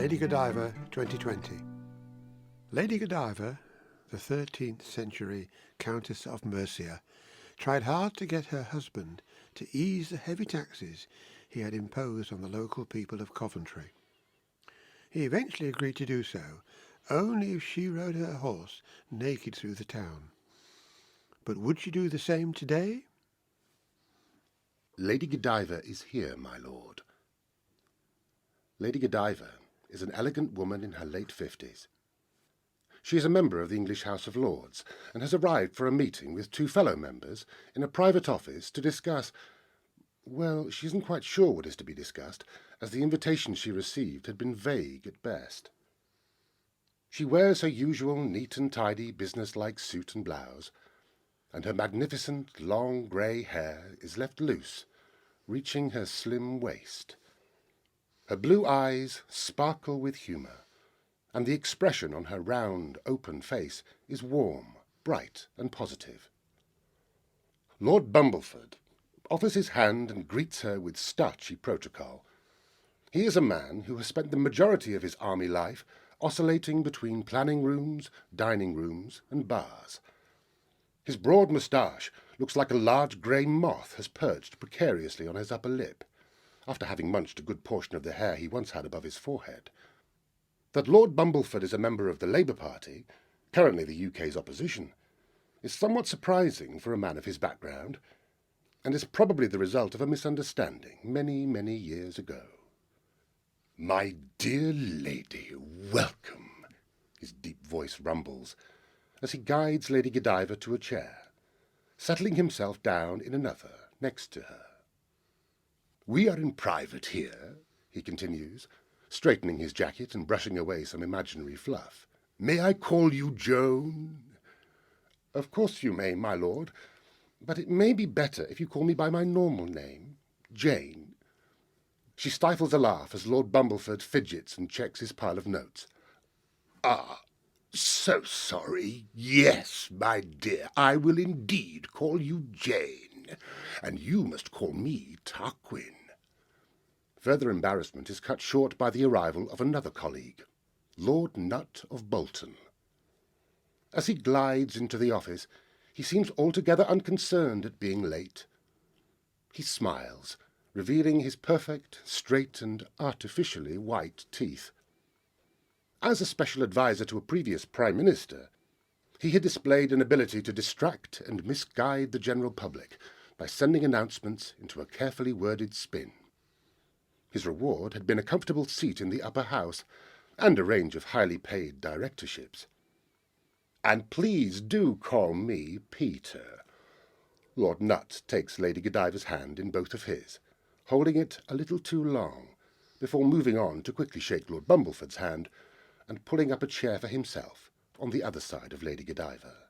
Lady Godiva 2020. Lady Godiva, the 13th century Countess of Mercia, tried hard to get her husband to ease the heavy taxes he had imposed on the local people of Coventry. He eventually agreed to do so, only if she rode her horse naked through the town. But would she do the same today? Lady Godiva is here, my lord. Lady Godiva is an elegant woman in her late 50s. She is a member of the English House of Lords and has arrived for a meeting with two fellow members in a private office to discuss, well, she isn't quite sure what is to be discussed, as the invitation she received had been vague at best. She wears her usual neat and tidy business-like suit and blouse, and her magnificent long grey hair is left loose, reaching her slim waist. Her blue eyes sparkle with humour, and the expression on her round, open face is warm, bright, and positive. Lord Bumbleford offers his hand and greets her with starchy protocol. He is a man who has spent the majority of his army life oscillating between planning rooms, dining rooms, and bars. His broad moustache looks like a large grey moth has perched precariously on his upper lip, after having munched a good portion of the hair he once had above his forehead. That Lord Bumbleford is a member of the Labour Party, currently the UK's opposition, is somewhat surprising for a man of his background, and is probably the result of a misunderstanding many, many years ago. "My dear lady, welcome," his deep voice rumbles, as he guides Lady Godiva to a chair, settling himself down in another next to her. "We are in private here," he continues, straightening his jacket and brushing away some imaginary fluff. "May I call you Joan?" "Of course you may, my lord, but it may be better if you call me by my normal name, Jane." She stifles a laugh as Lord Bumbleford fidgets and checks his pile of notes. "Ah, so sorry. Yes, my dear, I will indeed call you Jane, and you must call me Tarquin." Further embarrassment is cut short by the arrival of another colleague, Lord Nutt of Bolton. As he glides into the office, he seems altogether unconcerned at being late. He smiles, revealing his perfect, straight, and artificially white teeth. As a special adviser to a previous Prime Minister, he had displayed an ability to distract and misguide the general public by sending announcements into a carefully worded spin. His reward had been a comfortable seat in the upper house and a range of highly paid directorships. "And please do call me Peter." Lord Nutt takes Lady Godiva's hand in both of his, holding it a little too long, before moving on to quickly shake Lord Bumbleford's hand and pulling up a chair for himself on the other side of Lady Godiva.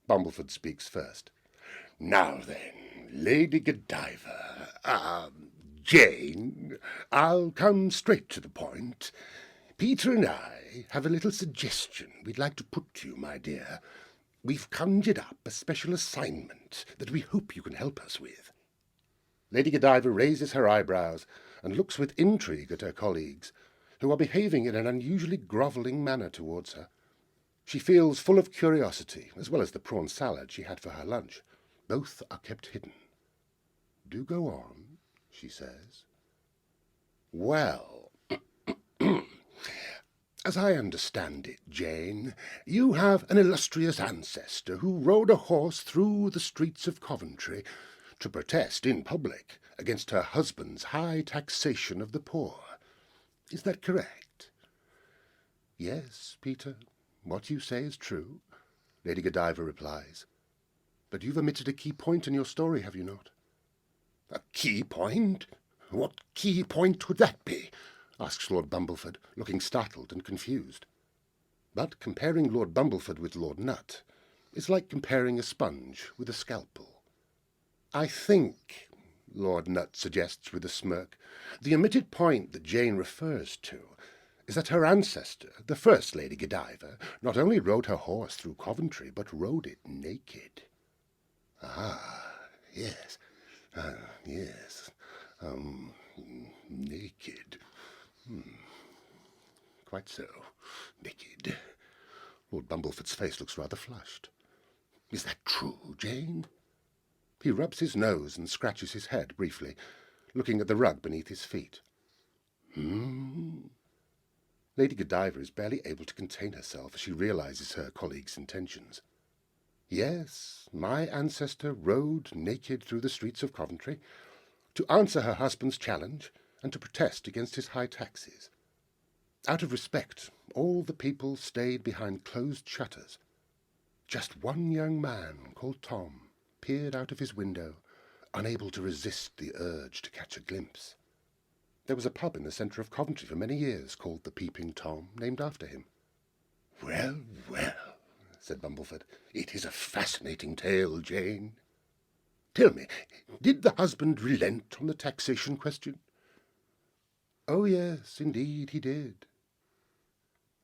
Bumbleford speaks first. "Now then, Lady Godiva, Jane, I'll come straight to the point. Peter and I have a little suggestion we'd like to put to you, my dear. We've conjured up a special assignment that we hope you can help us with." Lady Godiva raises her eyebrows and looks with intrigue at her colleagues, who are behaving in an unusually grovelling manner towards her. She feels full of curiosity, as well as the prawn salad she had for her lunch. Both are kept hidden. "Do go on," she says. "Well, as I understand it, Jane, you have an illustrious ancestor who rode a horse through the streets of Coventry to protest in public against her husband's high taxation of the poor. Is that correct?" "Yes, Peter, what you say is true," Lady Godiva replies. "But you've omitted a key point in your story, have you not?" "A key point? What key point would that be?" asks Lord Bumbleford, looking startled and confused. But comparing Lord Bumbleford with Lord Nutt is like comparing a sponge with a scalpel. "I think," Lord Nutt suggests with a smirk, "the omitted point that Jane refers to is that her ancestor, the first Lady Godiva, not only rode her horse through Coventry, but rode it naked." "Ah, yes, yes, naked. quite so. Naked. Lord Bumbleford's face looks rather flushed. Is that true, Jane? He rubs his nose and scratches his head briefly, looking at the rug beneath his feet. Lady Godiva is barely able to contain herself as she realizes her colleague's intentions. Yes, my ancestor rode naked through the streets of Coventry to answer her husband's challenge and to protest against his high taxes. Out of respect, all the people stayed behind closed shutters. Just one young man called Tom peered out of his window, unable to resist the urge to catch a glimpse. There was a pub in the centre of Coventry for many years called the Peeping Tom, named after him. Well, well, said Bumbleford, it is a fascinating tale, Jane. Tell me, did the husband relent on the taxation question? Oh, yes, indeed he did.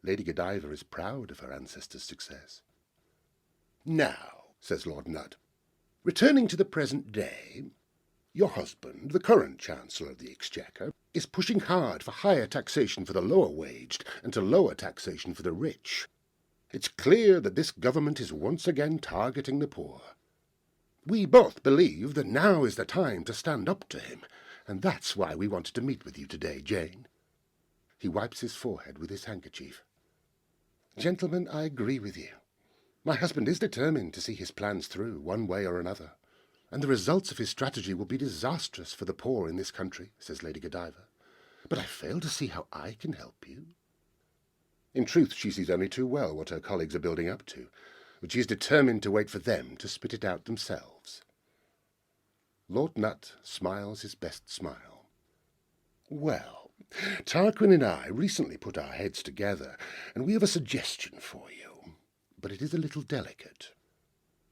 Lady Godiva is proud of her ancestor's success. Now, says Lord Nutt, returning to the present day, your husband, the current Chancellor of the Exchequer, is pushing hard for higher taxation for the lower-waged and to lower taxation for the rich. It's clear that this government is once again targeting the poor. We both believe that now is the time to stand up to him, and that's why we wanted to meet with you today, Jane. He wipes his forehead with his handkerchief. Gentlemen, I agree with you. My husband is determined to see his plans through, one way or another, and the results of his strategy will be disastrous for the poor in this country, says Lady Godiva. But I fail to see how I can help you. In truth, she sees only too well what her colleagues are building up to, but she is determined to wait for them to spit it out themselves. Lord Nutt smiles his best smile. Well, Tarquin and I recently put our heads together, and we have a suggestion for you, but it is a little delicate.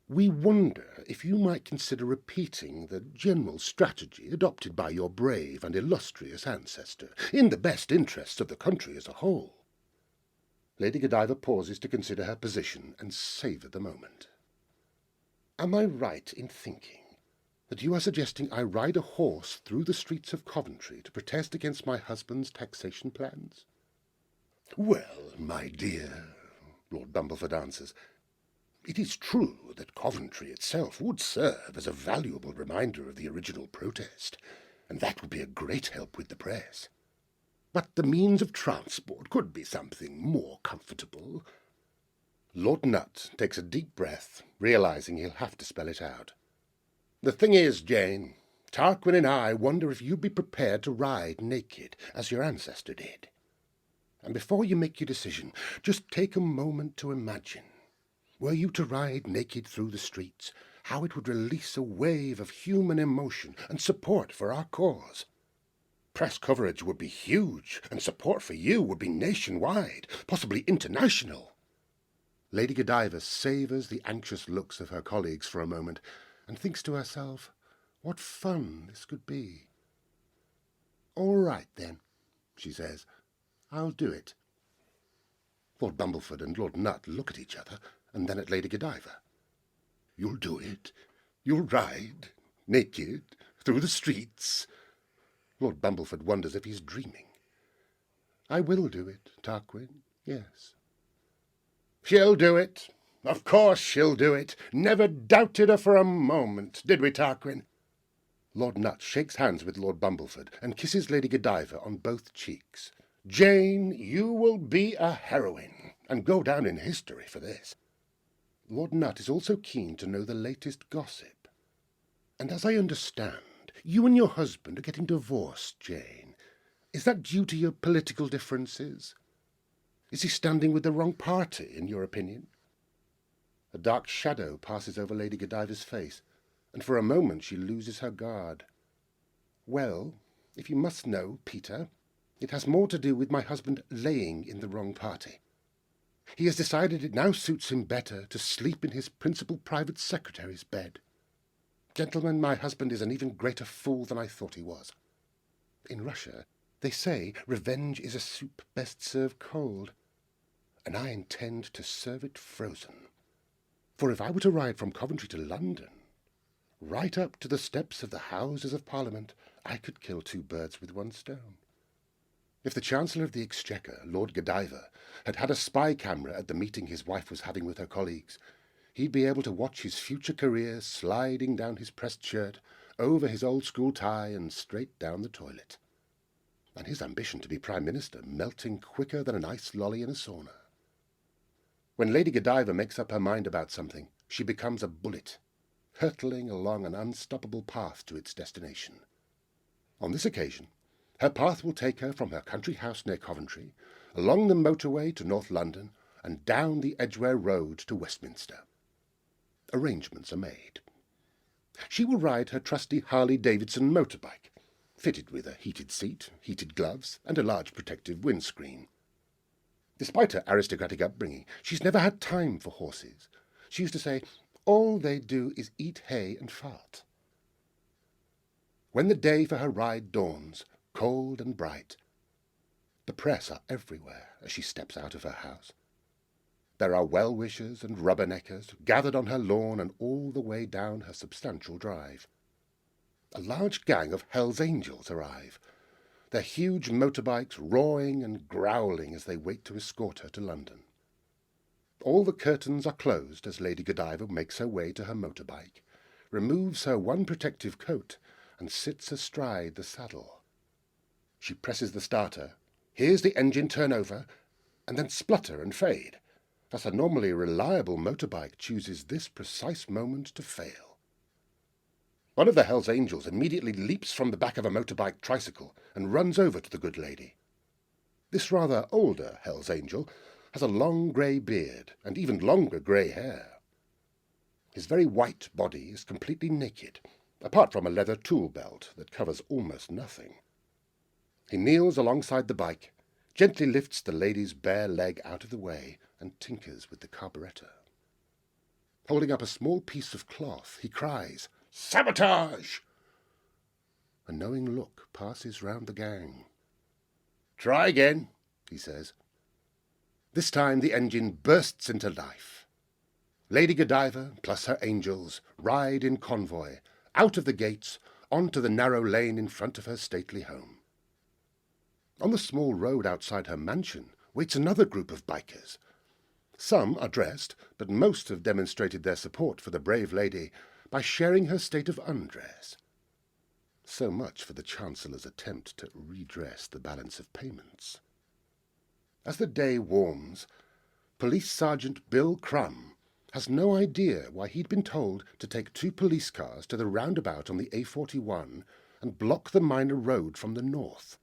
We wonder if you might consider repeating the general strategy adopted by your brave and illustrious ancestor, in the best interests of the country as a whole. Lady Godiva pauses to consider her position and savour the moment. Am I right in thinking that you are suggesting I ride a horse through the streets of Coventry to protest against my husband's taxation plans? Well, my dear, Lord Bumbleford answers, it is true that Coventry itself would serve as a valuable reminder of the original protest, and that would be a great help with the press. But the means of transport could be something more comfortable. Lord Nutt takes a deep breath, realizing he'll have to spell it out. The thing is, Jane, Tarquin and I wonder if you'd be prepared to ride naked, as your ancestor did. And before you make your decision, just take a moment to imagine, were you to ride naked through the streets, how it would release a wave of human emotion and support for our cause. Press coverage would be huge, and support for you would be nationwide, possibly international. Lady Godiva savours the anxious looks of her colleagues for a moment, and thinks to herself, what fun this could be. All right, then, she says, I'll do it. Lord Bumbleford and Lord Nutt look at each other, and then at Lady Godiva. You'll do it? You'll ride, naked, through the streets? Lord Bumbleford wonders if he's dreaming. I will do it, Tarquin, yes. She'll do it. Of course she'll do it. Never doubted her for a moment, did we, Tarquin? Lord Nutt shakes hands with Lord Bumbleford and kisses Lady Godiva on both cheeks. Jane, you will be a heroine, and go down in history for this. Lord Nutt is also keen to know the latest gossip. And as I understand, you and your husband are getting divorced, Jane. Is that due to your political differences? Is he standing with the wrong party, in your opinion? A dark shadow passes over Lady Godiva's face, and for a moment she loses her guard. Well, if you must know, Peter, it has more to do with my husband laying in the wrong party. He has decided it now suits him better to sleep in his principal private secretary's bed. Gentlemen, my husband is an even greater fool than I thought he was. In Russia, they say revenge is a soup best served cold, and I intend to serve it frozen. For if I were to ride from Coventry to London, right up to the steps of the Houses of Parliament, I could kill two birds with one stone. If the Chancellor of the Exchequer, Lord Godiva, had had a spy camera at the meeting his wife was having with her colleagues, he'd be able to watch his future career sliding down his pressed shirt, over his old-school tie and straight down the toilet. And his ambition to be Prime Minister melting quicker than an ice lolly in a sauna. When Lady Godiva makes up her mind about something, she becomes a bullet, hurtling along an unstoppable path to its destination. On this occasion, her path will take her from her country house near Coventry, along the motorway to North London, and down the Edgware Road to Westminster. Arrangements are made. She will ride her trusty Harley-Davidson motorbike, fitted with a heated seat, heated gloves, and a large protective windscreen. Despite her aristocratic upbringing, she's never had time for horses. She used to say, all they do is eat hay and fart. When the day for her ride dawns, cold and bright, the press are everywhere as she steps out of her house. There are well-wishers and rubberneckers gathered on her lawn and all the way down her substantial drive. A large gang of Hell's Angels arrive, their huge motorbikes roaring and growling as they wait to escort her to London. All the curtains are closed as Lady Godiva makes her way to her motorbike, removes her one protective coat, and sits astride the saddle. She presses the starter, hears the engine turn over, and then splutter and fade, as a normally reliable motorbike chooses this precise moment to fail. One of the Hell's Angels immediately leaps from the back of a motorbike tricycle and runs over to the good lady. This rather older Hell's Angel has a long grey beard and even longer grey hair. His very white body is completely naked, apart from a leather tool belt that covers almost nothing. He kneels alongside the bike, gently lifts the lady's bare leg out of the way, and tinkers with the carburettor. Holding up a small piece of cloth, he cries, "Sabotage!" A knowing look passes round the gang. "Try again," he says. This time the engine bursts into life. Lady Godiva, plus her angels, ride in convoy, out of the gates, onto the narrow lane in front of her stately home. On the small road outside her mansion waits another group of bikers. Some are dressed, but most have demonstrated their support for the brave lady by sharing her state of undress. So much for the Chancellor's attempt to redress the balance of payments. As the day warms, Police Sergeant Bill Crumb has no idea why he'd been told to take 2 police cars to the roundabout on the A41 and block the minor road from the north.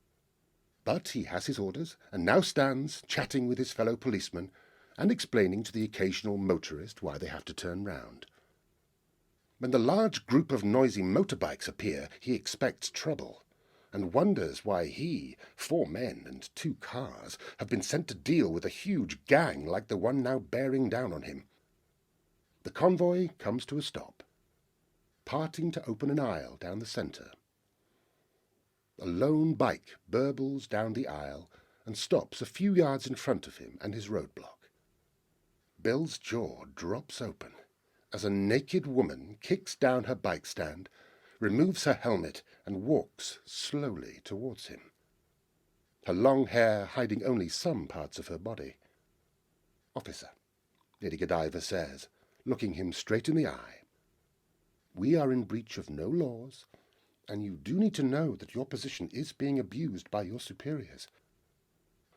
But he has his orders and now stands chatting with his fellow policemen and explaining to the occasional motorist why they have to turn round. When the large group of noisy motorbikes appear, he expects trouble, and wonders why he, 4 men and 2 cars, have been sent to deal with a huge gang like the one now bearing down on him. The convoy comes to a stop, parting to open an aisle down the centre. A lone bike burbles down the aisle and stops a few yards in front of him and his roadblock. Bill's jaw drops open as a naked woman kicks down her bike stand, removes her helmet, and walks slowly towards him, her long hair hiding only some parts of her body. "Officer," Lady Godiva says, looking him straight in the eye, "we are in breach of no laws, and you do need to know that your position is being abused by your superiors,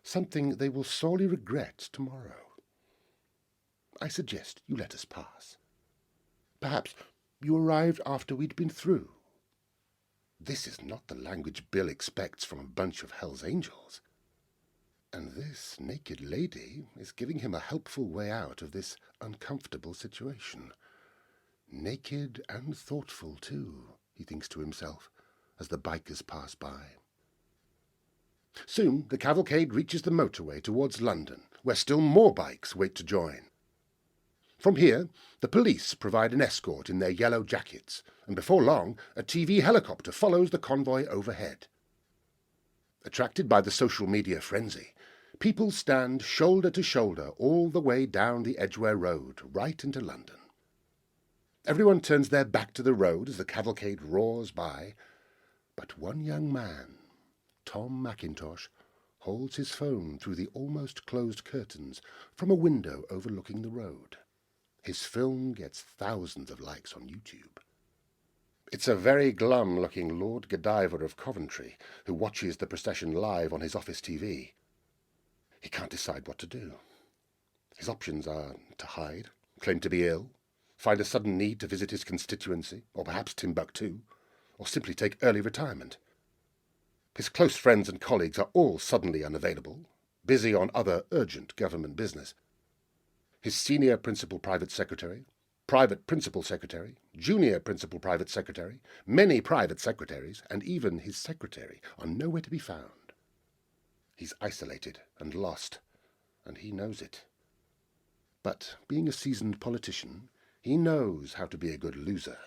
something they will sorely regret tomorrow. I suggest you let us pass. Perhaps you arrived after we'd been through." This is not the language Bill expects from a bunch of Hell's Angels. And this naked lady is giving him a helpful way out of this uncomfortable situation. Naked and thoughtful, too, he thinks to himself, as the bikers pass by. Soon the cavalcade reaches the motorway towards London, where still more bikes wait to join. From here, the police provide an escort in their yellow jackets, and before long, a TV helicopter follows the convoy overhead. Attracted by the social media frenzy, people stand shoulder to shoulder all the way down the Edgware Road, right into London. Everyone turns their back to the road as the cavalcade roars by, but one young man, Tom Mackintosh, holds his phone through the almost closed curtains from a window overlooking the road. His film gets thousands of likes on YouTube. It's a very glum-looking Lord Godiva of Coventry who watches the procession live on his office TV. He can't decide what to do. His options are to hide, claim to be ill, find a sudden need to visit his constituency, or perhaps Timbuktu, or simply take early retirement. His close friends and colleagues are all suddenly unavailable, busy on other urgent government business. His senior principal private secretary, private principal secretary, junior principal private secretary, many private secretaries, and even his secretary are nowhere to be found. He's isolated and lost, and he knows it. But being a seasoned politician, he knows how to be a good loser,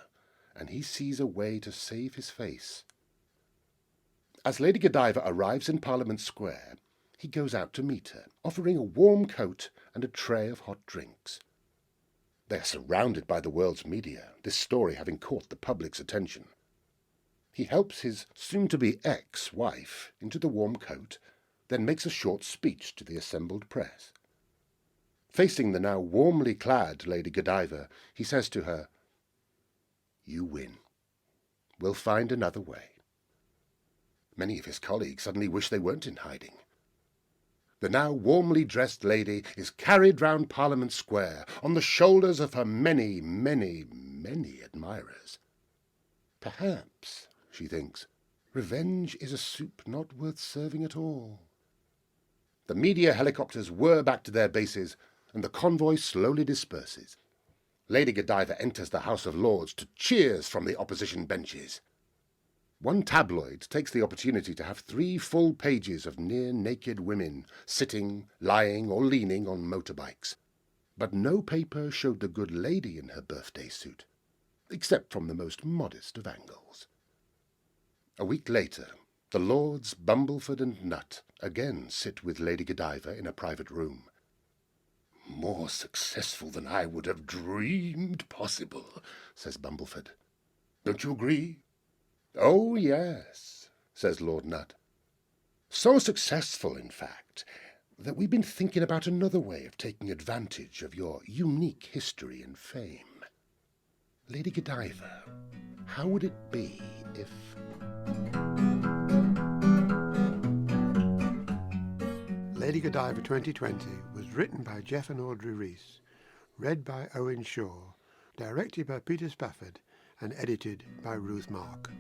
and he sees a way to save his face. As Lady Godiva arrives in Parliament Square, he goes out to meet her, offering a warm coat and a tray of hot drinks. They are surrounded by the world's media, this story having caught the public's attention. He helps his soon-to-be ex-wife into the warm coat, then makes a short speech to the assembled press. Facing the now warmly clad Lady Godiva, he says to her, "You win. We'll find another way." Many of his colleagues suddenly wish they weren't in hiding. The now warmly dressed lady is carried round Parliament Square on the shoulders of her many, many, many admirers. Perhaps, she thinks, revenge is a soup not worth serving at all. The media helicopters whir back to their bases, and the convoy slowly disperses. Lady Godiva enters the House of Lords to cheers from the opposition benches. One tabloid takes the opportunity to have 3 full pages of near-naked women sitting, lying, or leaning on motorbikes. But no paper showed the good lady in her birthday suit, except from the most modest of angles. A week later, the Lords Bumbleford and Nutt again sit with Lady Godiva in a private room. "More successful than I would have dreamed possible," says Bumbleford. "Don't you agree?" "Oh, yes," says Lord Nutt. "So successful, in fact, that we've been thinking about another way of taking advantage of your unique history and fame. Lady Godiva, how would it be if—" Lady Godiva 2020 was written by Geoff and Audrey Reiss, read by Owen Shaw, directed by Peter Spafford, and edited by Ruth Mark.